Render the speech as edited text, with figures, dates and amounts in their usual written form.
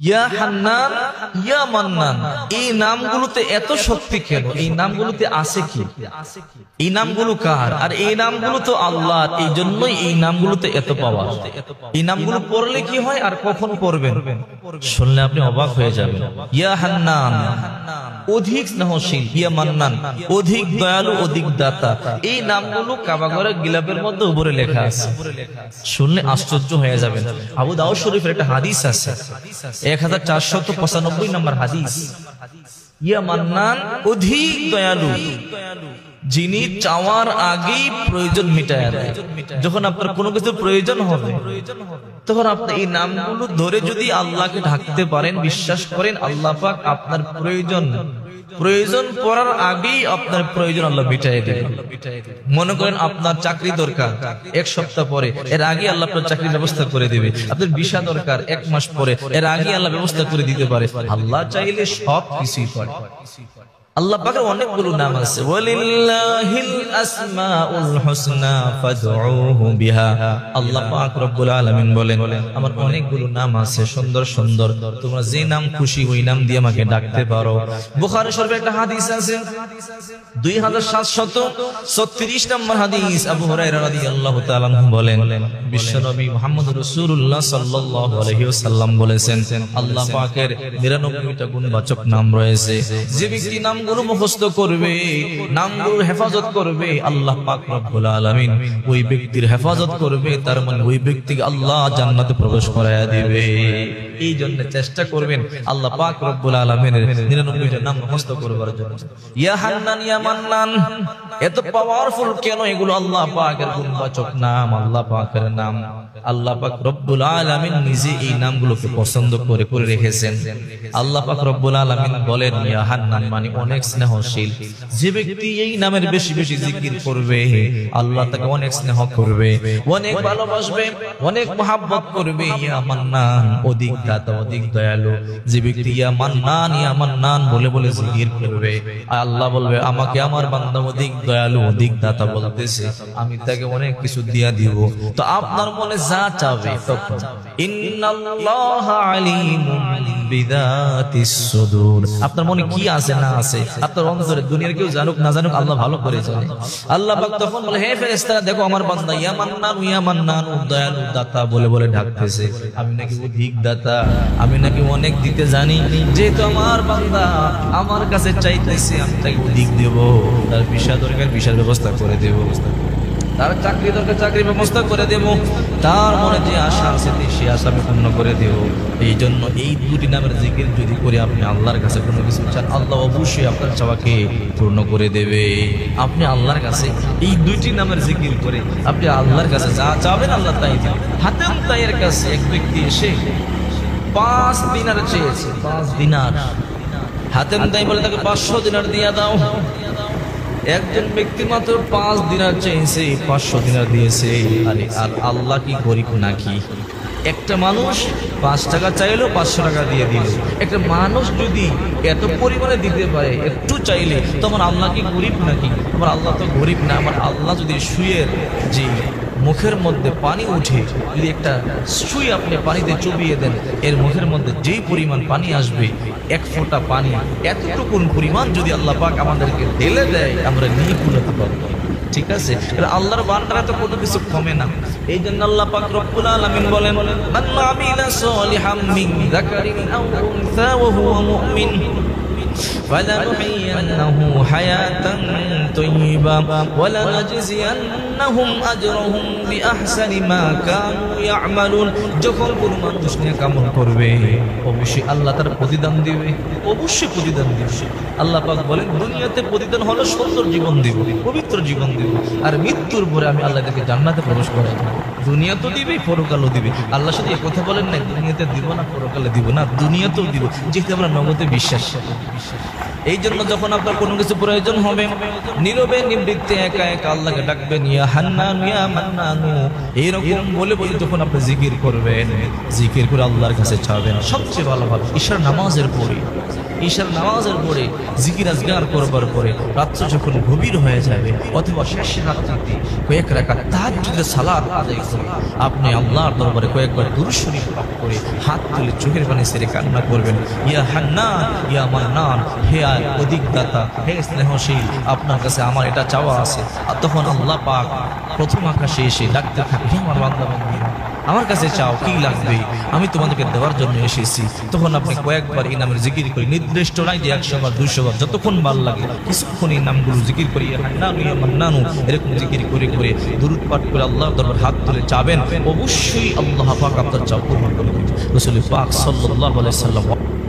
ইয়া হান্নান, ইয়া মান্নান, এই নামগুলোতে এত শক্তি কেন? এই নামগুলোতে আছে কি? এই নামগুলো কার? আর এই নামগুলো তো আল্লাহর, এই জন্যই এই নামগুলোতে এত পাওয়া। এই নামগুলো পড়লে কি হয় আর কখন পড়বেন শুনলে আপনি অবাক হয়ে যাবেন। ইয়া হান্নান, অধিক স্নেহশীল, ইয়া মান্নান, অধিক দয়ালু, অধিক দাতা। এই নামগুলো কাবা ঘরের গিলাফের মধ্যে উপরে লেখা আছে, শুনলে আশ্চর্য হয়ে যাবেন। আবু দাউদ শরীফের একটা হাদিস আছে, 1495 নম্বর হাদিস। ইয়া মান্নান, অধিক দয়ালু, যিনি চাওয়ার আগেই প্রয়োজন মিটায় দেয়। যখন আপনার কোনো কিছু প্রয়োজন হবে তখন আপনি এই নামগুলো ধরে যদি আল্লাহকে ঢাকতে পারেন, বিশ্বাস করেন আল্লাহ পাক আপনার প্রয়োজন পড়ার আগেই আপনার প্রয়োজন আল্লাহ মিটায় দেবে। মনে করেন আপনার চাকরি দরকার, এক সপ্তাহ পরে, এর আগে আল্লাহ আপনার চাকরির ব্যবস্থা করে দেবে। আপনার ভিসা দরকার, এক মাস পরে, এর আগে আল্লাহ ব্যবস্থা করে দিতে পারে। আল্লাহ চাইলে সব কিছুই করে। আল্লাহ পাকের অনেকগুলো নাম আছে, ওয়ালিল্লাহিল আসমাউল হুসনা ফাদউহু বিহা। আল্লাহ পাক রব্বুল আলামিন বলেন, আমার অনেকগুলো নাম আছে সুন্দর সুন্দর, তোমরা যে নাম খুশি ওই নাম দিয়ে আমাকে ডাকতে পারো। বুখারী শরীফে একটা হাদিস আছে, 2736 নম্বর হাদিস। আবু হুরায়রা রাদিয়াল্লাহু তাআলা আনহু বলেন, বিশ্বনবী মুহাম্মদ রাসূলুল্লাহ সাল্লাল্লাহু আলাইহি ওয়াসাল্লাম বলেছেন, আল্লাহ পাকের 99টা গুণবাচক নাম রয়েছে। যে ব্যক্তি নামগুলো মুখস্থ করবে, নামগুলো হেফাজত করবে, আল্লাহ পাক রব্বুল আলামিন ওই ব্যক্তির হেফাজত করবে। তার মানে ওই ব্যক্তিকে আল্লাহ জান্নাতে প্রবেশ করায়া দিবে। এই জন্য চেষ্টা করবেন আল্লাহ পাক রব্বুল আলামিনের 99টা নাম মুখস্থ করবার জন্য। ইয়া হান্নান, ইয়া মান্নান, এত পাওয়ারফুল কেন এগুলো? আল্লাহ পাকের গুণবাচক নাম, আল্লাহ পাকের নাম। আল্লাহ পাক রব্বুল আলামিন নিজে এই নামগুলোকে পছন্দ করে করে রেখেছেন। আল্লাহ পাক রব্বুল আলামিন বলেন, ইয়া হান্নান মানে অনেক স্নেহশীল। যে ব্যক্তি এই নামের বেশি বেশি জিকির করবে, আল্লাহ তাকে অনেক স্নেহ করবে, অনেক ভালোবাসবে, অনেক মহব্বত করবে। ইয়া মান্নান, অধিক দাতা, অধিক দয়ালু। যে ব্যক্তি ইয়া মান্নান বলে বলে জিকির করবে, আল্লাহ বলবে, আমাকে আমার বান্দা অধিক দয়ালু, অধিক দাতা বলতেছে, আমি তাকে অনেক কিছু দিয়া দিব। তো আপনার মনে যা চাবে তখন। ইন্নাল্লাহা আলিমুম বিযাতিস সুদূর। আপনার মনে কি আছে না আছে, আপনার অন্তরে, দুনিয়ার কেউ জানুক না জানুক, আল্লাহ ভালো করে জানে। আল্লাহ পাক তখন বলে, হে ফেরেশতারা দেখো আমার বান্দা ইয়া মান্নান দয়ালু দাতা বলে বলে ডাকতেছে, আমি নাকি অধিক দাতা, আমি নাকি অনেক দিতে জানি। যেহেতু আমার বান্দা আমার কাছে চাইতেছে, আমি তাকে অধিক দেব। তার ভিসা দরকার, ভিসার ব্যবস্থা করে দেব। তার চাকরি দরকার, চাকরির ব্যবস্থা করে দেব। তার মনে যে আশা আছে সে আশা আমি পূর্ণ করে দেব। এই জন্য এই দুটি নামের জিকির যদি করে আপনি আল্লাহর কাছে কোনো কিছু চান, আল্লাহ অবশ্যই আপনার চাওয়াকে পূর্ণ করে দেবে। আপনি আল্লাহর কাছে এই দুইটি নামের জিকির করে আপনি আল্লাহর কাছে যা চাবেন আল্লাহ তাই দেবেন। হাতেম তাইয়ের কাছে এক ব্যক্তি এসে 5 দিনার চেয়েছে, 5 দিনার। হাতেম তাই বলে তাকে 500 দিনার দিয়ে দাও। একজন ব্যক্তি মাত্র 5 দিনার চেয়েছে, 500 দিনার দিয়েছে। আরে আর আল্লাহ কি গরিব নাকি? একটা মানুষ 5 টাকা চাইলো, 500 টাকা দিয়ে দিল। একটা মানুষ যদি এত পরিমাণে দিতে পারে একটু চাইলে, তো আমার আল্লাহ কি গরিব নাকি? আমার আল্লাহ তো গরিব না। আমার আল্লাহ যদি সুইয়ের যে মুখের মধ্যে পানি উঠে, যদি একটা সুই আপনি পানিতে চুবিয়ে দেন, এর মুখের মধ্যে যেই পরিমাণ পানি আসবে, 1 ফোঁটা পানি এতটুকুন পরিমাণ যদি আল্লাহ পাক আমাদেরকে ঢেলে দেয়, আমরা নিয়ে কুলাতে পারবো। ঠিক আছে, আল্লাহর বান্দারা তো কোনো কিছু কমে না। এই জন্য আল্লাহ পাক রব্বুল আলামিন বলেন, মান আমিলা সলিহাম মিন যাকারিন আও উনসা ওয়া হুয়া মুমিন فلنحيينه حياة طيبة ولنجزينهم أجرهم بأحسن ما كانوا يعملون। যখন কোনো মানুষ নেক আমল করবে অবশ্যই আল্লাহ তার প্রতিদান দিবে, অবশ্যই প্রতিদান দিবে। আল্লাহ পাক বলেন, দুনিয়াতে প্রতিদান হলো সুন্দর জীবন দিব, পবিত্র জীবন দিব, আর মৃত্যুর পরে আমি আল্লাহ তাকে জান্নাতে প্রবেশ করাই দেব। দুনিয়া তো দিবে, পরকালও দিবে। আল্লাহ শুধু এই কথা বলেন না দুনিয়াতে দিব না, পরকালে দিব না, দুনিয়াতেও দিব, যেহেতু আমরা নগদে বিশ্বাস। এই জন্য যখন আপনার কোনো কিছু প্রয়োজন হবে, নীরবে নিবৃত্তে একা একা আল্লাহকে ডাকবেন, ইয়া হান্নান ইয়া মান্নান, এইরকম বলে বলে যখন আপনি জিকির করবেন, জিকির করে আল্লাহর কাছে চাবেন। সবচেয়ে ভালো ভালো ঈশার নামাজের পরে, ঈশার নামাজের পরে জিকির আজগার করবার পরে রাত্র যখন গভীর হয়ে যাবে অথবা শেষ রাত্রিতে কয়েক রাকাত তাহাজ্জুদের সালাত আদায় করে আপনি আল্লাহর দরবারে কয়েকবার দুরূদ শরীফ পাঠ করে হাত তুলে চোখের পানি ছেড়ে কান্না করবেন, ইয়া হান্নান ইয়া মান্নান, হে অধিক দাতা, হে স্নেহশীল, আপনার কাছে আমার এটা চাওয়া আছে। আর তখন আল্লাহ পাক প্রথম আকাশে এসে ডাকতে থাকে, হে আমার বান্দা বান্দীরা, আমার কাছে চাও, কি লাগবে, আমি তোমাদেরকে দেওয়ার জন্য এসেছি। তখন আপনি কয়েকবার এই নামের জিকির করি, নির্দিষ্ট নাই যে 100 বার 200 বার, যতক্ষণ ভাল লাগে কিছুক্ষণ এই নামগুলো জিকির করি, ইয়া হান্নান ইয়া মান্নান, এরকম জিকির করে করে দুরূদ পাঠ করে আল্লাহর দরবারে হাত তুলে চাবেন, অবশ্যই আল্লাহ পাক আপনার চাও পূরণ করে দিবেন। রাসূল পাক সাল্লাল্লাহু আলাইহি ওয়াসাল্লাম